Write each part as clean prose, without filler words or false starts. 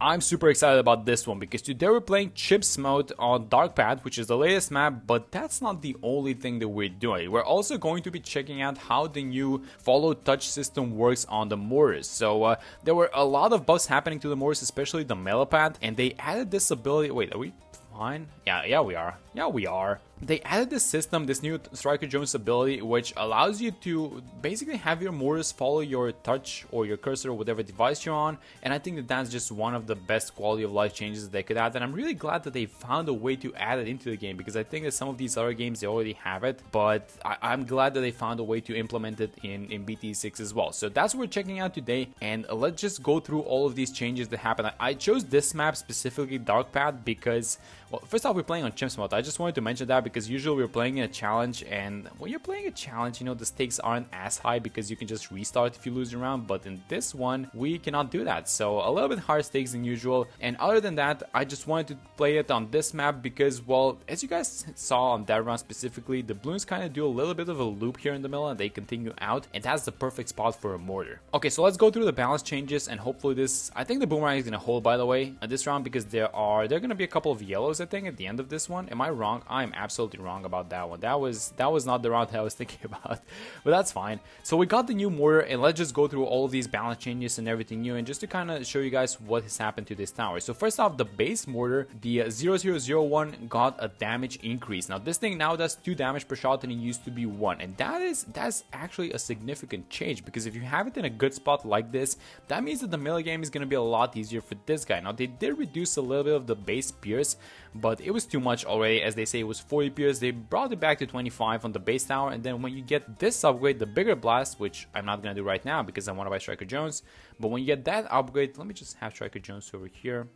I'm super excited about this one because today we're playing Chimps mode on Dark Path, which is the latest map, but that's not the only thing that we're doing. We're also going to be checking out how the new follow touch system works on the Mortars. So there were a lot of bugs happening to the Mortars, especially the Melopad, and they added this ability. Wait, are we fine? Yeah, we are. Yeah, we are. They added this system, this new Striker Jones ability, which allows you to basically have your Mortars follow your touch or your cursor or whatever device you're on, and I think that that's just one of the best quality of life changes that they could add, and I'm really glad that they found a way to add it into the game, because I think that some of these other games, they already have it, but I'm glad that they found a way to implement it in BT6 as well. So that's what we're checking out today, and let's just go through all of these changes that happen. I chose this map specifically, Dark Path, because, well, first off, we're playing on Chimps mode. I just wanted to mention that because usually we're playing in a challenge, and when you're playing a challenge, you know, the stakes aren't as high because you can just restart if you lose a round, but in this one, we cannot do that. So a little bit higher stakes than usual, and other than that, I just wanted to play it on this map because, well, as you guys saw on that round specifically, the Bloons kind of do a little bit of a loop here in the middle and they continue out, and that's the perfect spot for a Mortar. Okay, so let's go through the balance changes, and hopefully this, I think the boomerang is going to hold, by the way, at this round, because there are going to be a couple of yellows, I think, at the end of this one. Am I wrong? I'm absolutely wrong about that one. That was not the round that I was thinking about, but that's fine. So we got the new Mortar, and let's just go through all of these balance changes and everything new, and just to kind of show you guys what has happened to this tower. So first off, the base Mortar, the 0001, got a damage increase. Now this thing now does 2 damage per shot, and it used to be 1, and that's actually a significant change, because if you have it in a good spot like this, that means that the melee game is going to be a lot easier for this guy. Now they did reduce a little bit of the base pierce, but it was too much already. As they say, it was 40 pierce. They brought it back to 25 on the base tower, and then when you get this upgrade, the bigger blast, which I'm not gonna do right now because I want to buy Striker Jones, but when you get that upgrade, let me just have Striker Jones over here.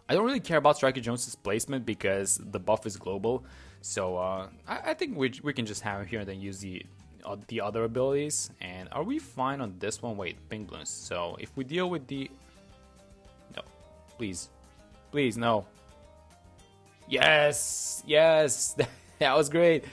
I don't really care about Striker Jones' placement because the buff is global, so I think we can just have him here and then use the other abilities. And are we fine on this one? Wait, pink Bloons. So if we deal with the... No, please, no. Yes, that was great.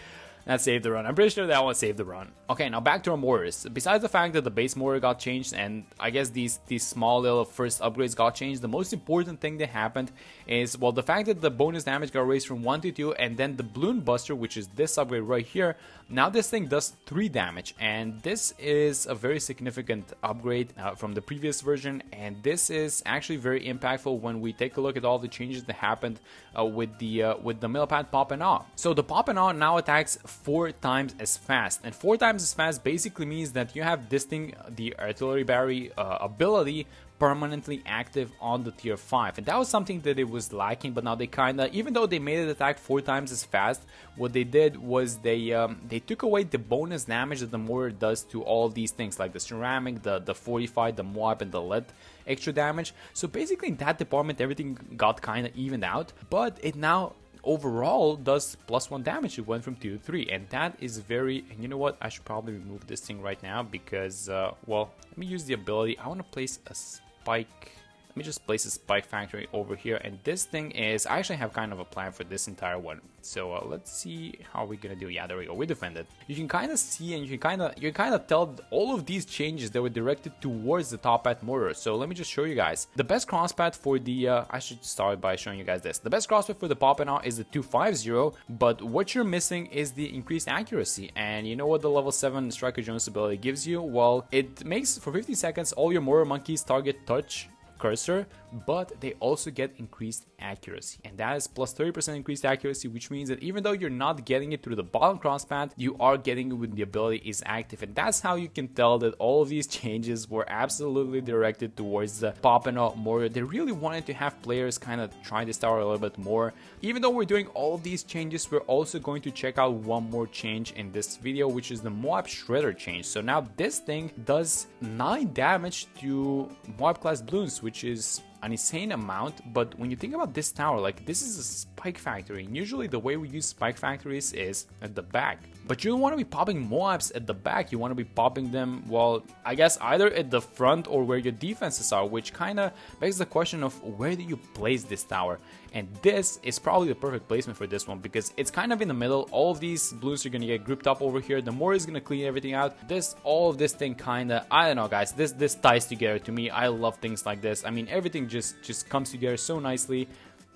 That saved the run. I'm pretty sure that one saved the run. Okay, now back to our Mortars. Besides the fact that the base Mortar got changed, and I guess these small little first upgrades got changed, the most important thing that happened is, well, the fact that the bonus damage got raised from 1 to 2, and then the Bloon Buster, which is this upgrade right here, now this thing does 3 damage, and this is a very significant upgrade from the previous version, and this is actually very impactful when we take a look at all the changes that happened with the Melopad Pop and Awe. So the Pop and Awe now attacks 4 times as fast, and 4 times as fast basically means that you have this thing, the artillery battery ability, permanently active on the tier 5, and that was something that it was lacking. But now they kinda, even though they made it attack 4 times as fast, what they did was they took away the bonus damage that the Mortar does to all of these things, like the ceramic, the fortified, the Moab, and the lead extra damage. So basically in that department everything got kinda evened out, but it now overall does +1 damage. It went from 2 to 3, and that is very... And you know what, I should probably remove this thing right now because well, let me use the ability. I want to place a spike. Let me just place a spike factory over here, and this thing is... I actually have kind of a plan for this entire one. So let's see how we're gonna do. Yeah, there we go. We defended. You can kind of see, and you can kind of tell all of these changes that were directed towards the top path Mortar. So let me just show you guys the best crosspath for the. I should start by showing you guys this. The best crosspath for the pop and out is the 250, but what you're missing is the increased accuracy. And you know what the level 7 Striker Jones ability gives you? Well, it makes for 50 seconds all your Mortar monkeys target touch cursor, but they also get increased accuracy, and that is plus 30% increased accuracy, which means that even though you're not getting it through the bottom crosspath, you are getting it when the ability is active. And that's how you can tell that all of these changes were absolutely directed towards the pop and out Mortar. They really wanted to have players kind of try this tower a little bit more. Even though we're doing all of these changes, we're also going to check out one more change in this video, which is the Moab Shredder change. So now this thing does 9 damage to Moab class Bloons, which is an insane amount. But when you think about this tower, like, this is a spike factory, and usually the way we use spike factories is at the back, but you don't want to be popping Moabs at the back. You want to be popping them, well, I guess either at the front or where your defenses are, which kind of begs the question of where do you place this tower. And this is probably the perfect placement for this one because it's kind of in the middle. All of these Bloons are going to get grouped up over here. The Mortar is going to clean everything out. All of this thing kind of, I don't know guys, this ties together to me. I love things like this. I mean, everything just comes together so nicely.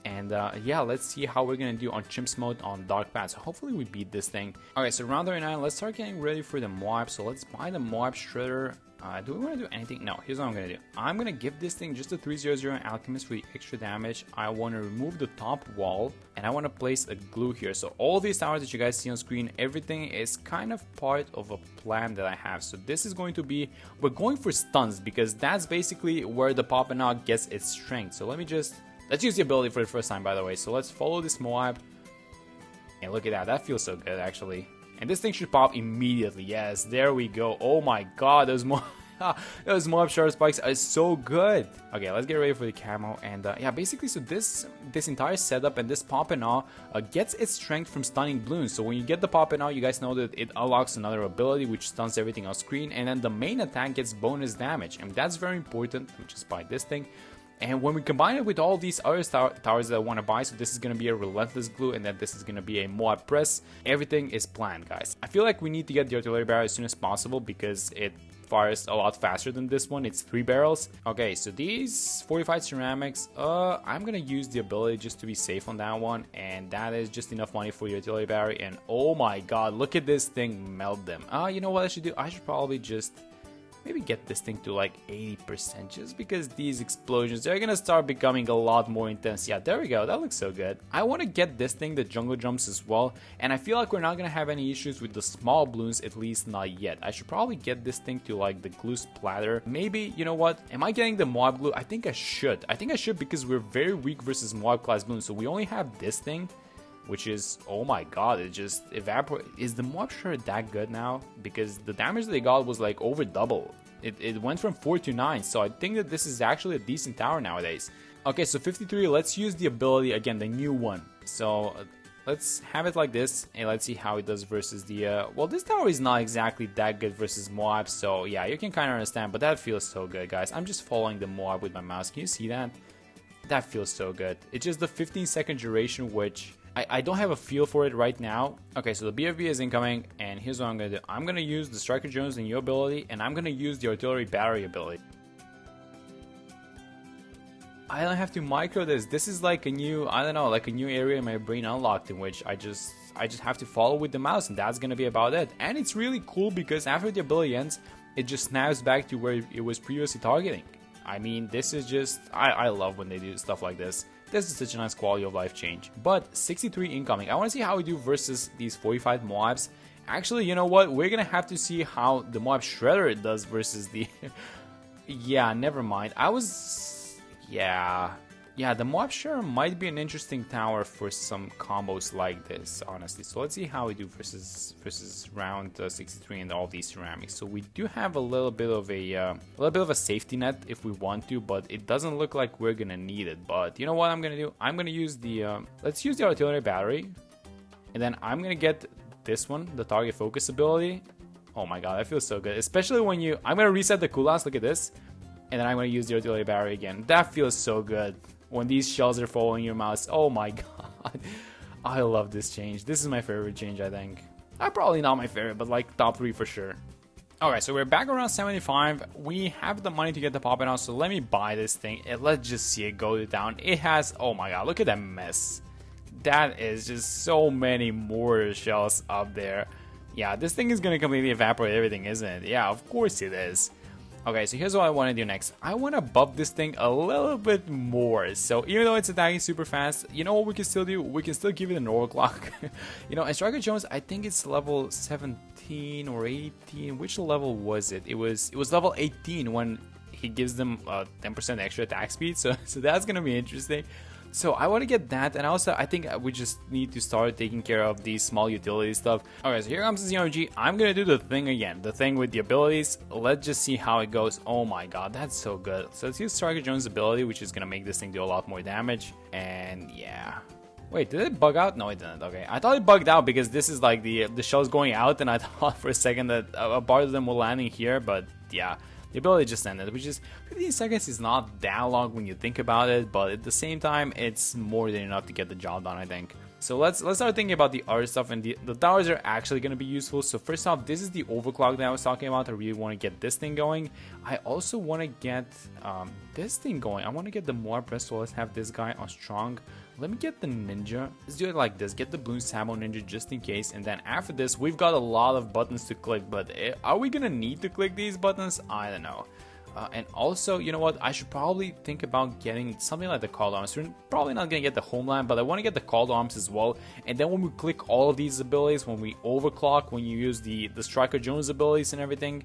And yeah, let's see how we're gonna do on Chimps mode on Dark Path. So hopefully we beat this thing. Alright, so round 39, let's start getting ready for the Moab. So let's buy the Moab Shredder. Do we want to do anything? No, here's what I'm going to do. I'm going to give this thing just a 300 Alchemist for the extra damage. I want to remove the top wall, and I want to place a glue here. So all these towers that you guys see on screen, everything is kind of part of a plan that I have. So this is going to be, we're going for stuns, because that's basically where the Poppinaw gets its strength. So let's use the ability for the first time, by the way. So let's follow this Moab. And look at that. That feels so good, actually. And this thing should pop immediately. Yes, there we go. Oh my god, those Moab Sharp Spikes are so good. Okay, let's get ready for the camo. And yeah, basically, so this entire setup and this Poppinaw gets its strength from stunning Bloons. So when you get the Poppinaw, you guys know that it unlocks another ability which stuns everything on screen. And then the main attack gets bonus damage. And that's very important. Let me just buy this thing. And when we combine it with all these other towers that I want to buy, so this is going to be a Relentless Glue, and then this is going to be a Moab Press, everything is planned, guys. I feel like we need to get the Artillery Barrel as soon as possible because it fires a lot faster than this one. It's 3 barrels. Okay, so these fortified ceramics, I'm going to use the ability just to be safe on that one, and that is just enough money for the Artillery Barrel. And oh my god, look at this thing melt them. You know what I should do? I should probably just maybe get this thing to like 80% just because these explosions, they're gonna start becoming a lot more intense. Yeah, there we go. That looks so good. I want to get this thing, the jungle jumps as well. And I feel like we're not gonna have any issues with the small Bloons, at least not yet. I should probably get this thing to like the glue splatter. Maybe, you know what? Am I getting the Moab glue? I think I should. I think I should because we're very weak versus Moab class Bloons. So we only have this thing, which is, oh my god, it just evaporated. Is the Moab Shredder that good now? Because the damage that they got was like over double. It went from 4 to 9, so I think that this is actually a decent tower nowadays. Okay, so 53, let's use the ability again, the new one. So let's have it like this, and let's see how it does versus the, well, this tower is not exactly that good versus Moab, so yeah, you can kind of understand, but that feels so good, guys. I'm just following the Moab with my mouse. Can you see that? That feels so good. It's just the 15-second duration, which I don't have a feel for it right now. Okay, so the BFB is incoming, and here's what I'm going to do. I'm going to use the Striker Jones and new ability, and I'm going to use the Artillery Battery ability. I don't have to micro this. This is like a new, I don't know, like a new area in my brain unlocked in which I just have to follow with the mouse, and that's going to be about it. And it's really cool because after the ability ends, it just snaps back to where it was previously targeting. I mean, this is just, I love when they do stuff like this. This is such a nice quality of life change. But 63 incoming. I want to see how we do versus these 45 Moabs. Actually, you know what? We're going to have to see how the Moab Shredder does versus the... yeah, never mind. Yeah, the Moab Shredder might be an interesting tower for some combos like this, honestly. So let's see how we do versus round 63 and all these ceramics. So we do have a little bit of a safety net if we want to, but it doesn't look like we're gonna need it. But you know what I'm gonna do? I'm gonna use the let's use the Artillery Battery, and then I'm gonna get this one, the Target Focus ability. Oh my god, that feels so good, especially when I'm gonna reset the cooldowns. Look at this, and then I'm gonna use the Artillery Battery again. That feels so good. When these shells are following your mouse, oh my god, I love this change. This is my favorite change, I think. Probably not my favorite, but like top 3 for sure. Alright, so we're back around 75. We have the money to get the Poppinaw, so let me buy this thing and let's just see it go down. It has, oh my god, look at that mess. That is just so many mortar shells up there. Yeah, this thing is gonna completely evaporate everything, isn't it? Yeah, of course it is. Okay, so here's what I want to do next. I want to buff this thing a little bit more. So even though it's attacking super fast, you know what we can still do? We can still give it an overclock. You know, and Striker Jones, I think it's level 17 or 18. Which level was it? It was level 18 when he gives them 10% extra attack speed. So that's gonna be interesting. So I want to get that, and also I think we just need to start taking care of these small utility stuff. Okay, so here comes the ZRG. I'm gonna do the thing again, the thing with the abilities. Let's just see how it goes. Oh my god, that's so good. So let's use Striker Jones' ability, which is gonna make this thing do a lot more damage. And yeah. Wait, did it bug out? No, it didn't. Okay, I thought it bugged out because this is like the shells going out, and I thought for a second that a part of them were landing here, but yeah. The ability just ended, which is 15 seconds is not that long when you think about it, but at the same time, it's more than enough to get the job done, I think. So let's start thinking about the other stuff, and the towers are actually going to be useful. So first off, this is the overclock that I was talking about. I really want to get this thing going. I also want to get this thing going. I want to get the Mortar, so let's have this guy on strong. Let me get the ninja. Let's do it like this. Get the Bloons Samo ninja just in case, and then after this, we've got a lot of buttons to click. But are we gonna need to click these buttons? I don't know. And also, you know what? I should probably think about getting something like the Call Arms. We're probably not going to get the Homeland, but I want to get the Call Arms as well. And then when we click all of these abilities, when we overclock, when you use the Striker Jones abilities and everything,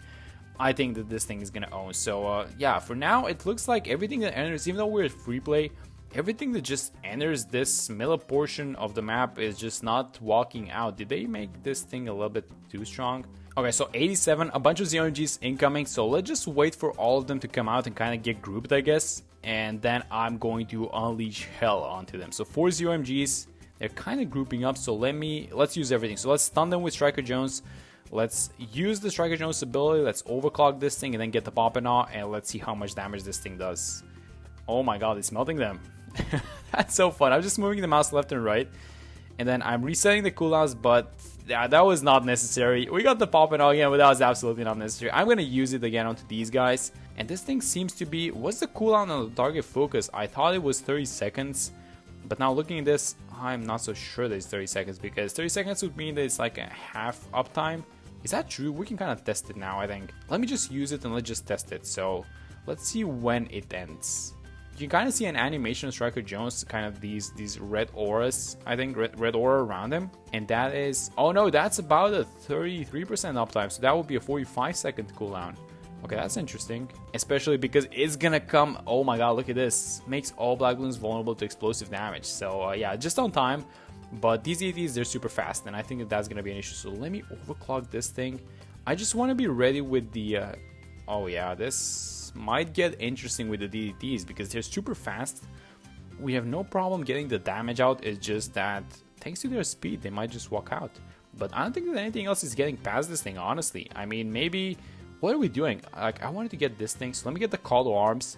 I think that this thing is going to own. So, yeah, for now, it looks like everything that enters, even though we're at free play, everything that just enters this middle portion of the map is just not walking out. Did they make this thing a little bit too strong? Okay, so 87, a bunch of ZMGs incoming, so let's just wait for all of them to come out and kind of get grouped, I guess. And then I'm going to unleash hell onto them. So 4 ZMGs, they're kind of grouping up, so let's use everything. So let's stun them with Striker Jones. Let's use the Striker Jones ability, let's overclock this thing and then get the pop and all, and let's see how much damage this thing does. Oh my god, it's melting them. That's so fun. I'm just moving the mouse left and right. And then I'm resetting the cooldowns, but yeah, that was not necessary. We got the pop and all again, but that was absolutely not necessary. I'm going to use it again onto these guys. And this thing seems to be... What's the cooldown on the target focus? I thought it was 30 seconds. But now looking at this, I'm not so sure that it's 30 seconds. Because 30 seconds would mean that it's like a half uptime. Is that true? We can kind of test it now, I think. Let me just use it and let's just test it. So let's see when it ends. You can kind of see an animation of Striker Jones, kind of these red auras, I think, red aura around him. And that is, oh no, that's about a 33% uptime, so that would be a 45-second cooldown. Okay, that's interesting, especially because it's gonna come, oh my god, look at this. Makes all Black Bloons vulnerable to explosive damage. So yeah, just on time, but these ETs, they're super fast, and I think that that's gonna be an issue. So let me overclock this thing. I just want to be ready with the, oh yeah, this might get interesting with the DDTs because they're super fast. We have no problem getting the damage out. It's just that thanks to their speed, they might just walk out. But I don't think that anything else is getting past this thing, honestly. I mean, maybe... What are we doing? Like, I wanted to get this thing, so let me get the Call to Arms.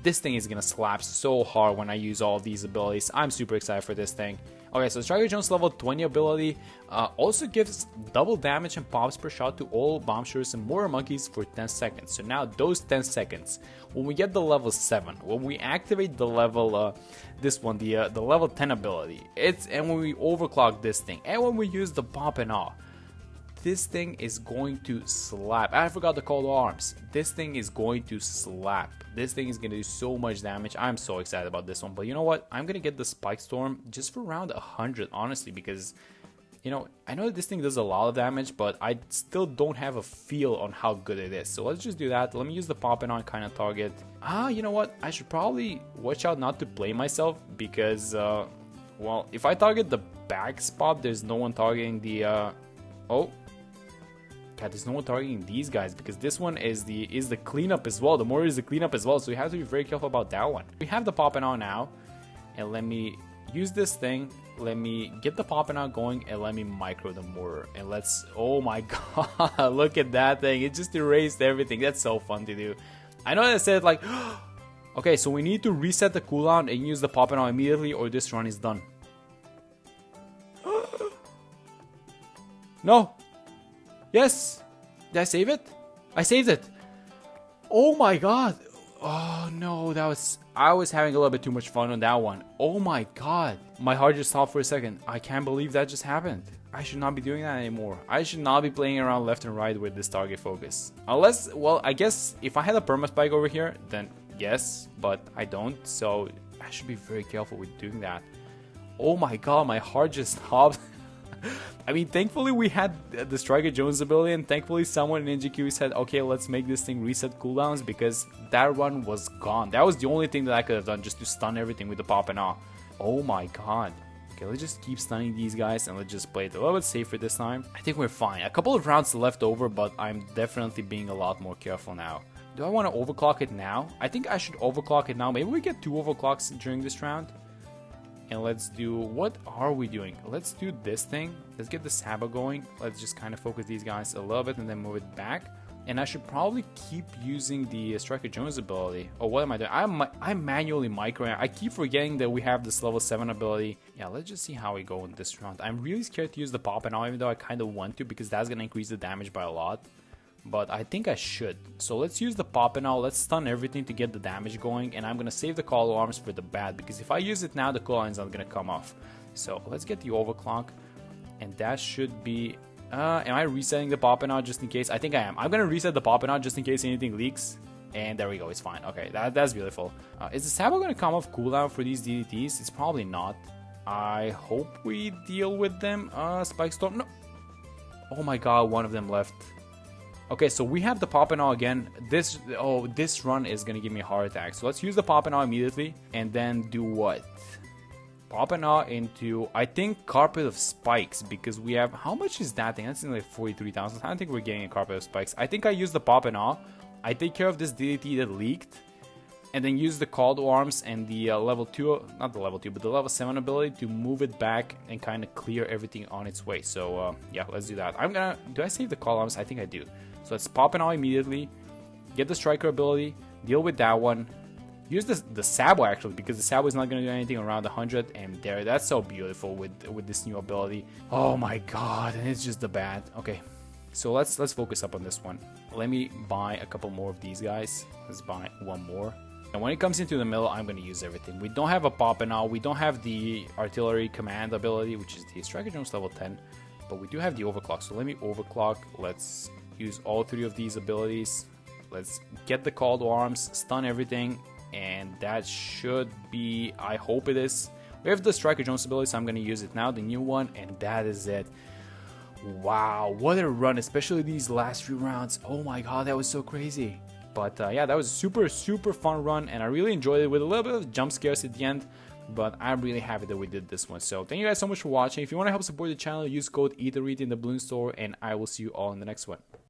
This thing is gonna slap so hard when I use all of these abilities. I'm super excited for this thing. Okay, so Striker Jones level 20 ability also gives double damage and pops per shot to all bomb shooters and mortar monkeys for 10 seconds. So now those 10 seconds, when we get the level 7, when we activate the level, this one, the level 10 ability, and when we overclock this thing, and when we use the pop and all, this thing is going to slap. I forgot the Call to Arms. This thing is going to slap. This thing is going to do so much damage. I'm so excited about this one. But you know what? I'm going to get the Spike Storm just for around 100, honestly, because, you know, I know that this thing does a lot of damage, but I still don't have a feel on how good it is. So let's just do that. Let me use the poppin' on kind of target. You know what? I should probably watch out not to play myself because, well, if I target the back spot, there's no one targeting the, oh. God, there's no one targeting these guys because this one is the cleanup as well. The Mortar is the cleanup as well, so you have to be very careful about that one. We have the poppin' on now, and let me use this thing. Let me get the poppin' on going, and let me micro the Mortar. And let's, oh my god, look at that thing. It just erased everything. That's so fun to do. I know that I said like, okay, so we need to reset the cooldown and use the poppin' on immediately, or this run is done. No. Yes! Did I save it? I saved it! Oh my god! Oh no, I was having a little bit too much fun on that one. Oh my god! My heart just stopped for a second. I can't believe that just happened. I should not be doing that anymore. I should not be playing around left and right with this target focus. Unless, well, I guess if I had a perma spike over here, then yes, but I don't, so I should be very careful with doing that. Oh my god, my heart just stopped. I mean, thankfully we had the Striker Jones ability, and thankfully someone in NGQ said, okay, let's make this thing reset cooldowns, because that run was gone. That was the only thing that I could have done, just to stun everything with the pop and all. Oh my god. Okay, let's just keep stunning these guys, and let's just play it a little bit safer this time. I think we're fine. A couple of rounds left over, but I'm definitely being a lot more careful now. Do I want to overclock it now? I think I should overclock it now. Maybe we get 2 overclocks during this round. And let's do, what are we doing? Let's do this thing. Let's get the Sabo going. Let's just kind of focus these guys a little bit and then move it back. And I should probably keep using the Striker Jones ability. Oh, what am I doing? I'm manually microing. I keep forgetting that we have this level 7 ability. Yeah, let's just see how we go in this round. I'm really scared to use the Pop and All, even though I kind of want to, because that's going to increase the damage by a lot. But I think I should. So let's use the Pop and All. Let's stun everything to get the damage going. And I'm going to save the Call of Arms for the bad, because if I use it now, the cooldown's not going to come off. So let's get the Overclock. And that should be... am I resetting the Pop and Out just in case? I think I am. I'm gonna reset the Pop and Out just in case anything leaks. And there we go, it's fine. Okay, that's beautiful. Is the Sabo gonna come off cooldown for these DDTs? It's probably not. I hope we deal with them. Spike Storm, no. Oh my god, one of them left. Okay, so we have the Pop and All again. This run is gonna give me a heart attack. So let's use the Pop and All immediately. And then do what? Pop and Awe into, I think, Carpet of Spikes, because we have, how much is that thing? That's in like 43,000. I don't think we're getting a Carpet of Spikes. I think I use the Pop and Awe. I take care of this DDT that leaked, and then use the Call to Arms and the level 2, not the level 2, but the level 7 ability to move it back and kind of clear everything on its way. So, yeah, let's do that. Do I save the Call Arms? I think I do. So let's Pop and Awe immediately, get the Striker ability, deal with that one. Use the Sabo actually, because the Sabo is not going to do anything around 100, and there, that's so beautiful with this new ability. Oh my god, and it's just the bad. Okay, so let's focus up on this one. Let me buy a couple more of these guys. Let's buy one more. And when it comes into the middle, I'm going to use everything. We don't have a Pop and All. We don't have the Artillery Command ability, which is the Striker Jones level 10, but we do have the Overclock. So let me Overclock. Let's use all 3 of these abilities. Let's get the Call to Arms, stun everything. And that should be, I hope it is. We have the Striker Jones ability, so I'm going to use it now, the new one, and that is it. Wow, what a run, especially these last few rounds. Oh my god, that was so crazy. But yeah, that was a super fun run, and I really enjoyed it with a little bit of jump scares at the end. But I'm really happy that we did this one. So thank you guys so much for watching. If you want to help support the channel, use code EATEREAT in the Bloons store, and I will see you all in the next one.